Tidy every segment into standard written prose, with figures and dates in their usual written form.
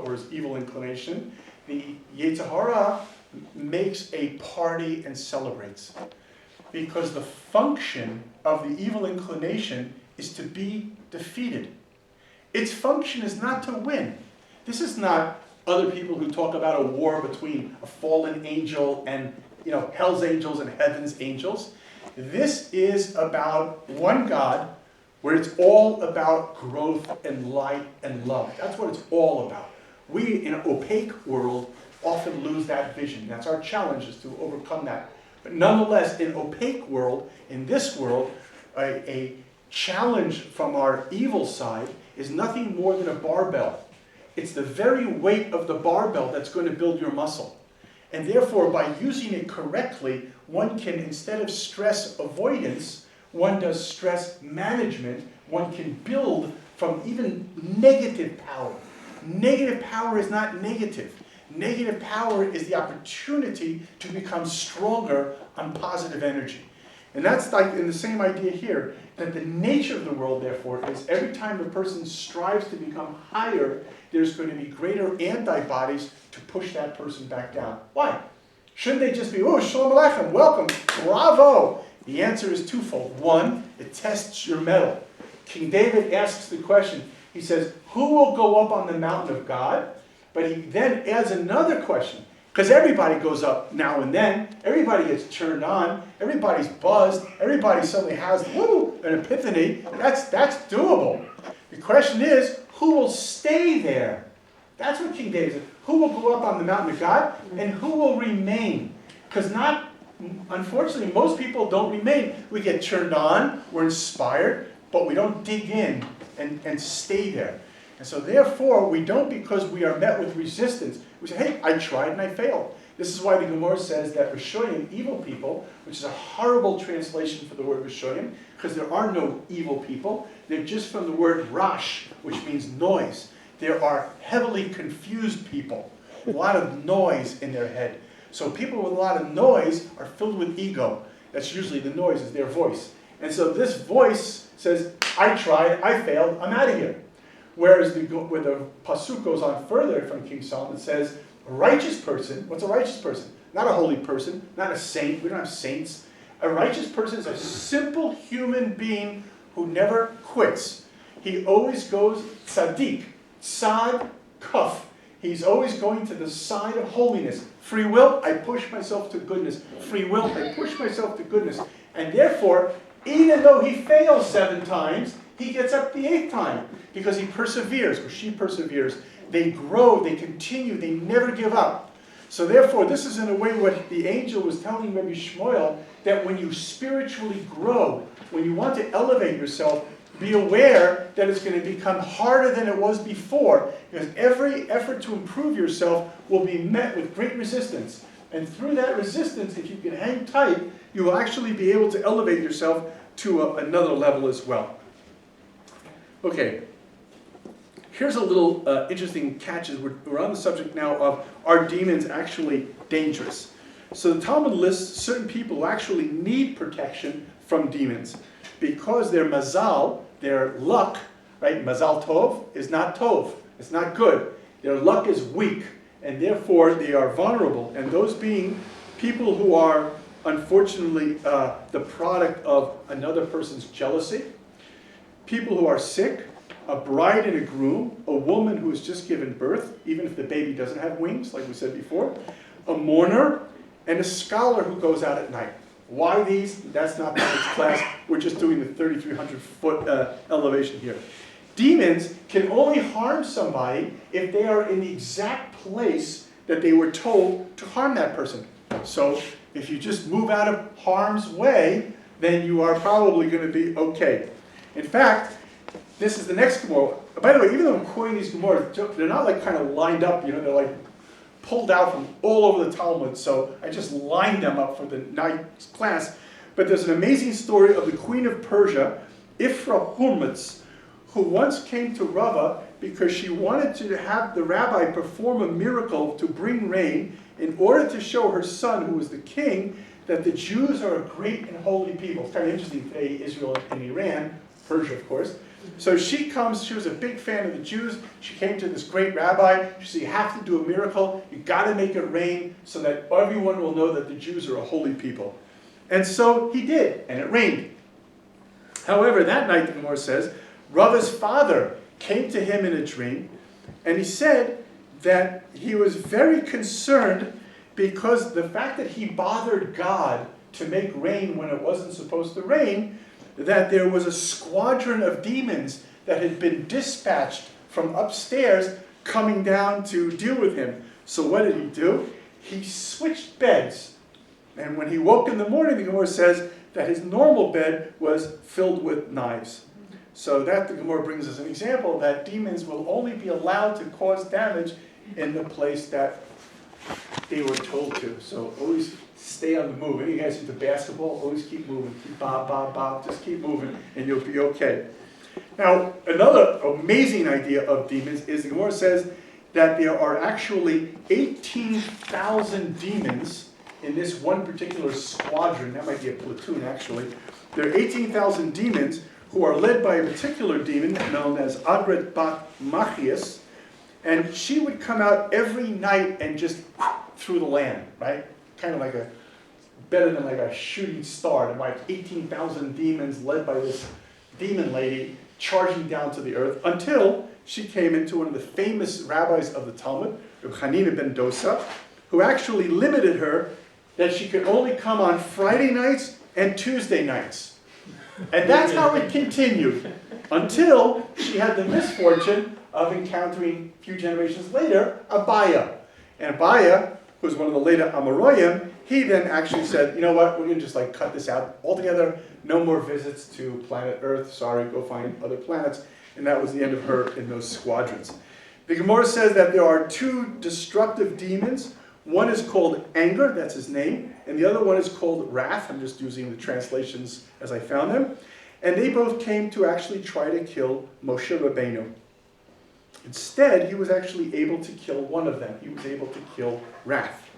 or his evil inclination, the Yetzer Hara makes a party and celebrates. Because the function of the evil inclination is to be defeated. Its function is not to win. This is not other people who talk about a war between a fallen angel and hell's angels and heaven's angels. This is about one God, where it's all about growth and light and love. That's what it's all about. We, in an opaque world, often lose that vision. That's our challenge, is to overcome that. But nonetheless, in an opaque world, in this world, a challenge from our evil side is nothing more than a barbell. It's the very weight of the barbell that's going to build your muscle. And therefore, by using it correctly, one can, instead of stress avoidance, one does stress management. One can build from even negative power. Negative power is not negative. Negative power is the opportunity to become stronger on positive energy. And that's like in the same idea here, that the nature of the world, therefore, is every time a person strives to become higher, there's going to be greater antibodies to push that person back down. Why? Shouldn't they just be, oh, shalom aleichem, welcome, bravo? The answer is twofold. One, it tests your mettle. King David asks the question, he says, who will go up on the mountain of God? But he then adds another question, because everybody goes up now and then. Everybody gets turned on. Everybody's buzzed. Everybody suddenly has an epiphany. That's doable. The question is, who will stay there? That's what King David said. Who will go up on the mountain of God, and who will remain? Because unfortunately, most people don't remain. We get turned on, we're inspired, but we don't dig in and stay there. And so therefore, we don't, because we are met with resistance. We say, hey, I tried and I failed. This is why the Gemara says that Rishoyim, evil people, which is a horrible translation for the word Rishoyim, because there are no evil people. They're just from the word Rash, which means noise. There are heavily confused people, a lot of noise in their head. So people with a lot of noise are filled with ego. That's usually the noise, is their voice. And so this voice says, I tried, I failed, I'm out of here. Whereas when the pasuk goes on further from King Solomon, it says, a righteous person, what's a righteous person? Not a holy person, not a saint, we don't have saints. A righteous person is a simple human being who never quits. He always goes tzaddik, tzad, kaf. He's always going to the side of holiness. Free will, I push myself to goodness. Free will, I push myself to goodness. And therefore, even though he fails 7 times, he gets up the 8th time because he perseveres, or she perseveres. They grow, they continue, they never give up. So therefore, this is in a way what the angel was telling Rabbi Shmuel, that when you spiritually grow, when you want to elevate yourself, be aware that it's going to become harder than it was before, because every effort to improve yourself will be met with great resistance. And through that resistance, if you can hang tight, you will actually be able to elevate yourself to another level as well. Okay, here's a little interesting catch. We're on the subject now of, are demons actually dangerous? So the Talmud lists certain people who actually need protection from demons because their mazal, their luck, right? Mazal tov is not tov. It's not good. Their luck is weak, and therefore they are vulnerable. And those being people who are, unfortunately, the product of another person's jealousy, people who are sick, a bride and a groom, a woman who has just given birth, even if the baby doesn't have wings, like we said before, a mourner, and a scholar who goes out at night. Why these? That's not the next class. We're just doing the 3,300-foot elevation here. Demons can only harm somebody if they are in the exact place that they were told to harm that person. So if you just move out of harm's way, then you are probably going to be okay. In fact, this is the next Gemara. By the way, even though I'm quoting these Gemaras, they're not like kind of lined up, they're like pulled out from all over the Talmud, so I just lined them up for the night class. But there's an amazing story of the Queen of Persia, Ifra Hurmutz, who once came to Rava because she wanted to have the rabbi perform a miracle to bring rain in order to show her son, who was the king, that the Jews are a great and holy people. It's kind of interesting today, Israel and Iran, Persia of course, So she comes, she was a big fan of the Jews. She came to this great rabbi. She said, you have to do a miracle. You got to make it rain so that everyone will know that the Jews are a holy people. And so he did, and it rained. However, that night, the Gemara says, Rava's father came to him in a dream, and he said that he was very concerned because the fact that he bothered God to make rain when it wasn't supposed to rain, that there was a squadron of demons that had been dispatched from upstairs coming down to deal with him. So what did he do? He switched beds. And when he woke in the morning, the Gemara says that his normal bed was filled with knives. So that, the Gemara brings us an example that demons will only be allowed to cause damage in the place that they were told to. So always stay on the move. Any of you guys into basketball, always keep moving. Keep bob, bob, bob. Just keep moving and you'll be okay. Now, another amazing idea of demons is the Gemara says that there are actually 18,000 demons in this one particular squadron. That might be a platoon, actually. There are 18,000 demons who are led by a particular demon known as Adret Bat Machias, and she would come out every night and just through the land, right? Kind of like better than like a shooting star. And like 18,000 demons led by this demon lady charging down to the earth until she came into one of the famous rabbis of the Talmud, Reb Hanina ben Dosa, who actually limited her that she could only come on Friday nights and Tuesday nights. And that's how it continued until she had the misfortune of encountering a few generations later, Abaya. And Abaya, who was one of the later Amoraim, he then actually said, you know what, we're going to just like cut this out altogether. No more visits to planet Earth. Sorry, go find other planets. And that was the end of her in those squadrons. The Gemara says that there are two destructive demons. One is called anger, that's his name, and the other one is called wrath. I'm just using the translations as I found them. And they both came to actually try to kill Moshe Rabbeinu. Instead, he was actually able to kill one of them. He was able to kill wrath.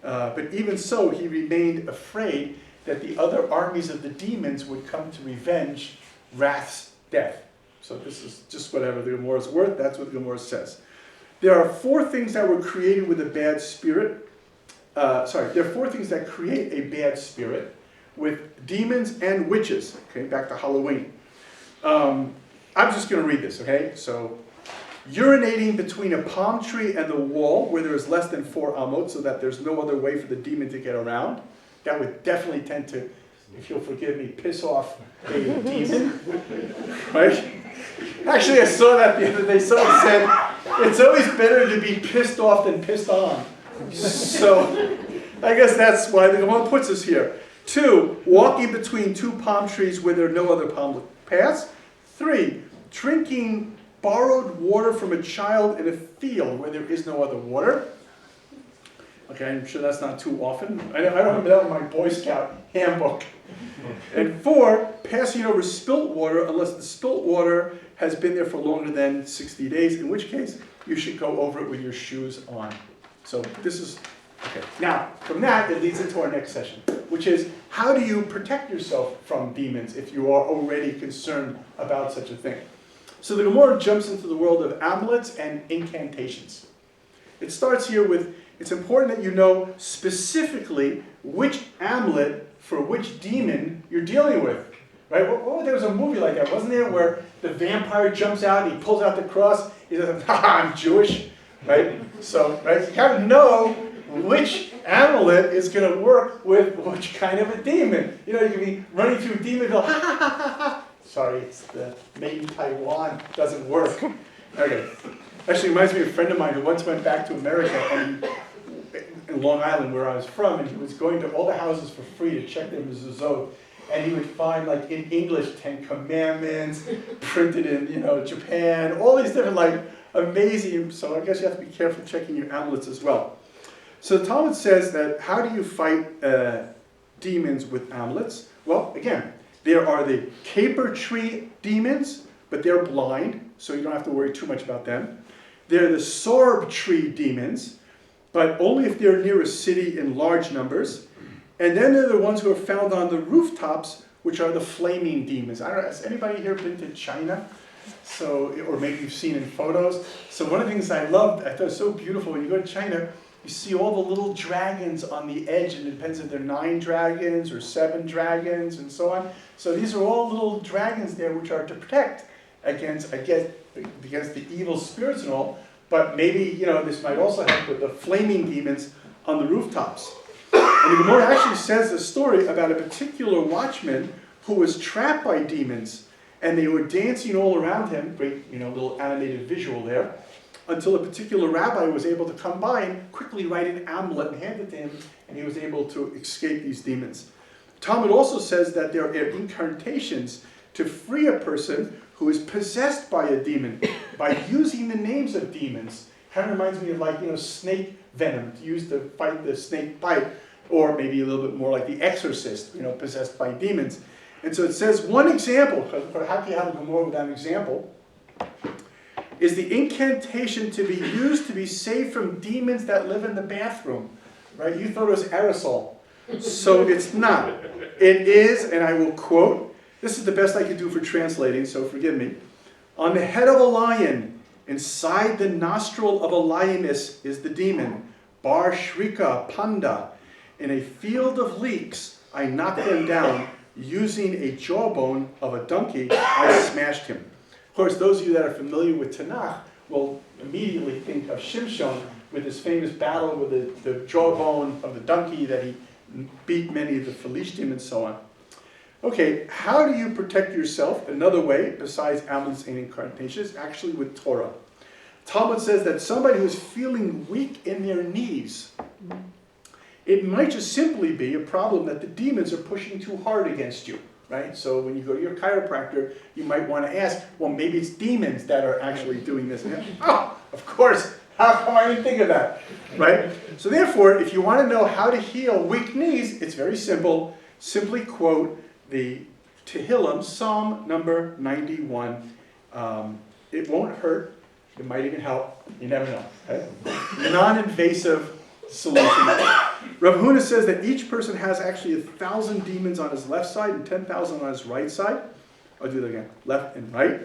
But even so, he remained afraid that the other armies of the demons would come to revenge wrath's death. So this is just whatever the Gemara is worth. That's what the Gemara says. There are four things that were created with a bad spirit. There are four things that create a bad spirit with demons and witches. Okay, back to Halloween. I'm just going to read this, okay? So, urinating between a palm tree and the wall where there is less than 4 amot so that there's no other way for the demon to get around. That would definitely tend to, if you'll forgive me, piss off a demon, right? Actually, I saw that the other day. Someone said, it's always better to be pissed off than pissed on. So, I guess that's why the Gemara puts us here. 2, walking between 2 palm trees where there are no other palm paths. 3, drinking borrowed water from a child in a field where there is no other water. Okay, I'm sure that's not too often. I don't remember that in my Boy Scout handbook. And 4, passing over spilt water unless the spilt water has been there for longer than 60 days, in which case you should go over it with your shoes on. So this is, okay. Now, from that, it leads into our next session, which is how do you protect yourself from demons if you are already concerned about such a thing? So the Gemara jumps into the world of amulets and incantations. It starts here with, it's important that you know specifically which amulet for which demon you're dealing with. Right? There was a movie like that, wasn't there, where the vampire jumps out and he pulls out the cross. He says, I'm Jewish. Right? So, right, you kind of know which amulet is going to work with which kind of a demon. You know, you can be running through Demonville, ha ha ha ha ha. Sorry, it's the made in Taiwan, doesn't work. Okay. Actually, it reminds me of a friend of mine who once went back to America and in Long Island, where I was from, and he was going to all the houses for free to check their mezuzot. And he would find, like, in English, 10 Commandments, printed in, Japan, all these different, like, amazing. So I guess you have to be careful checking your amulets as well. So the Talmud says that how do you fight demons with amulets? Well, again, there are the caper tree demons, but they're blind, so you don't have to worry too much about them. There are the sorb tree demons, but only if they're near a city in large numbers. And then there are the ones who are found on the rooftops which are the flaming demons. I don't know, has anybody here been to China? So, or maybe you've seen in photos. So one of the things I loved, I thought it was so beautiful, when you go to China, you see all the little dragons on the edge, and it depends if they're 9 dragons or 7 dragons and so on. So these are all little dragons there which are to protect against the evil spirits and all, but maybe, you know, this might also help with the flaming demons on the rooftops. And the Gemara actually says a story about a particular watchman who was trapped by demons, and they were dancing all around him, great, you know, little animated visual there, until a particular rabbi was able to come by and quickly write an amulet and hand it to him, and he was able to escape these demons. Talmud also says that there are incantations to free a person who is possessed by a demon by using the names of demons. Kind of reminds me of, like, you know, snake venom to use to fight the snake bite, or maybe a little bit more like the exorcist, you know, possessed by demons. And so it says one example, because how can you have a Gemara without an example, is the incantation to be used to be saved from demons that live in the bathroom. Right? You thought it was aerosol. So it's not. It is, and I will quote, this is the best I could do for translating, so forgive me. On the head of a lion, inside the nostril of a lioness is the demon, Bar Shrika Panda. In a field of leeks, I knocked them down. Using a jawbone of a donkey, I smashed him. Of course, those of you that are familiar with Tanakh will immediately think of Shimshon with his famous battle with the jawbone of the donkey that he beat many of the Philistines and so on. Okay, how do you protect yourself? Another way, besides amulets and incantations, is actually with Torah. Talmud says that somebody who's feeling weak in their knees, it might just simply be a problem that the demons are pushing too hard against you, right? So when you go to your chiropractor, you might want to ask, well, maybe it's demons that are actually doing this. And oh, of course, how come I didn't think of that, right? So therefore, if you want to know how to heal weak knees, it's very simple. Simply quote the Tehillim, Psalm number 91. It won't hurt. It might even help. You never know. Okay? Non-invasive solution. Rav Huna says that each person has actually 1,000 demons on his left side and 10,000 on his right side. I'll do that again. Left and right.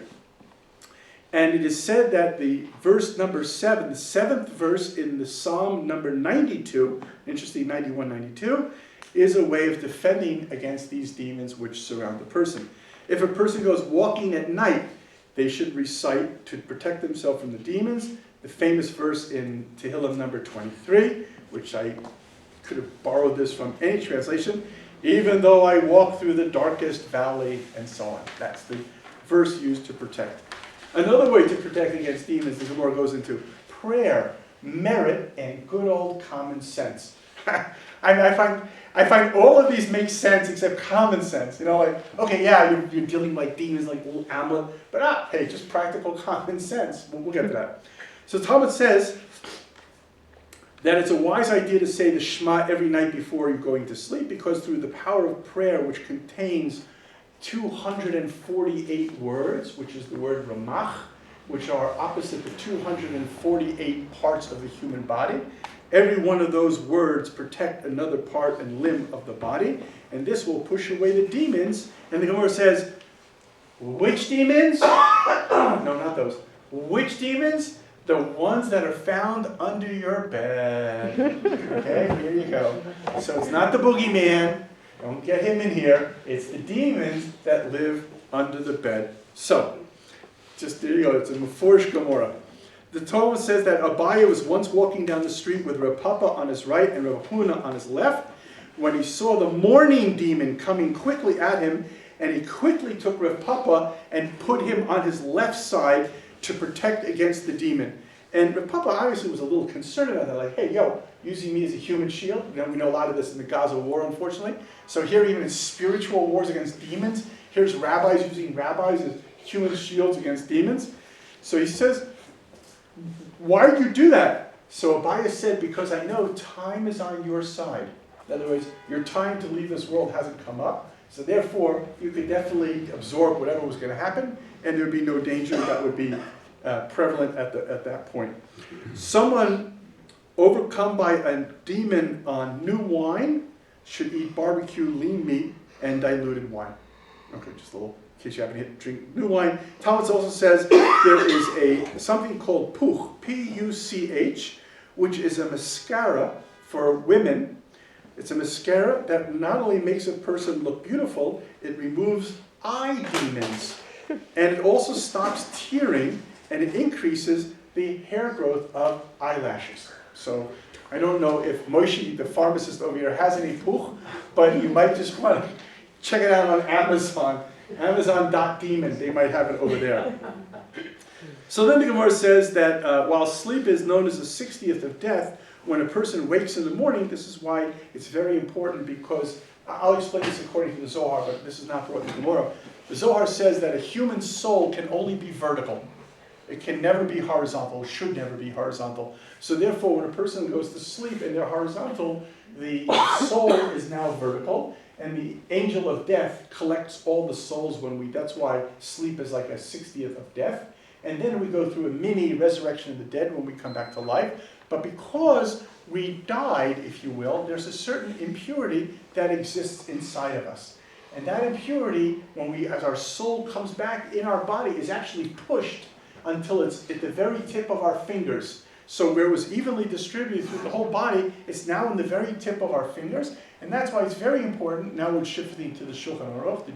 And it is said that the verse number 7, the 7th verse in the Psalm number 92, interesting, 91, 92, is a way of defending against these demons which surround the person. If a person goes walking at night, they should recite to protect themselves from the demons the famous verse in Tehillim number 23, which I could have borrowed this from any translation, even though I walk through the darkest valley, and so on. That's the verse used to protect. Another way to protect against demons, the Gemara goes into prayer, merit, and good old common sense. I find all of these make sense except common sense. You know, like, okay, yeah, you're dealing like demons, like little amulet, but hey, just practical common sense. We'll get to that. So Talmud says that it's a wise idea to say the Shema every night before you're going to sleep, because through the power of prayer, which contains 248 words, which is the word Ramach, which are opposite the 248 parts of the human body. Every one of those words protect another part and limb of the body, and this will push away the demons. And the Gemara says, which demons? No, not those. Which demons? The ones that are found under your bed. Okay, here you go. So it's not the boogeyman. Don't get him in here. It's the demons that live under the bed. So, just there you go. It's a Meforish Gemara. The Torah says that Abaye was once walking down the street with Rav Papa on his right and Rav Huna on his left when he saw the morning demon coming quickly at him, and he quickly took Rav Papa and put him on his left side to protect against the demon. And Rav Papa obviously was a little concerned about that, like, hey, yo, using me as a human shield. You know, we know a lot of this in the Gaza war, unfortunately. So here, even in spiritual wars against demons, here's rabbis using rabbis as human shields against demons. So he says, why did you do that? So Abaye said, because I know time is on your side. In other words, your time to leave this world hasn't come up. So therefore, you could definitely absorb whatever was going to happen, and there would be no danger that would be prevalent at that point. Someone overcome by a demon on new wine should eat barbecue lean meat and diluted wine. Okay, just a little, in case you haven't hit drink new wine. Talmud also says there is something called puch, P-U-C-H, which is a mascara for women. It's a mascara that not only makes a person look beautiful, it removes eye demons. And it also stops tearing, and it increases the hair growth of eyelashes. So I don't know if Moshe, the pharmacist over here, has any puch, but you might just want to check it out on Amazon. Amazon.demon, they might have it over there. So then the Gemara says that while sleep is known as the 60th of death, when a person wakes in the morning, this is why it's very important, because I'll explain this according to the Zohar, but this is not brought in the Gemara. The Zohar says that a human soul can only be vertical. It can never be horizontal, it should never be horizontal. So therefore, when a person goes to sleep and they're horizontal, the soul is now vertical, and the angel of death collects all the souls that's why sleep is like a 60th of death. And then we go through a mini resurrection of the dead when we come back to life. But because we died, if you will, there's a certain impurity that exists inside of us. And that impurity, as our soul comes back in our body, is actually pushed until it's at the very tip of our fingers. So where it was evenly distributed through the whole body, it's now in the very tip of our fingers. And that's why it's very important. Now we're shifting to the Shulchan Aruch, the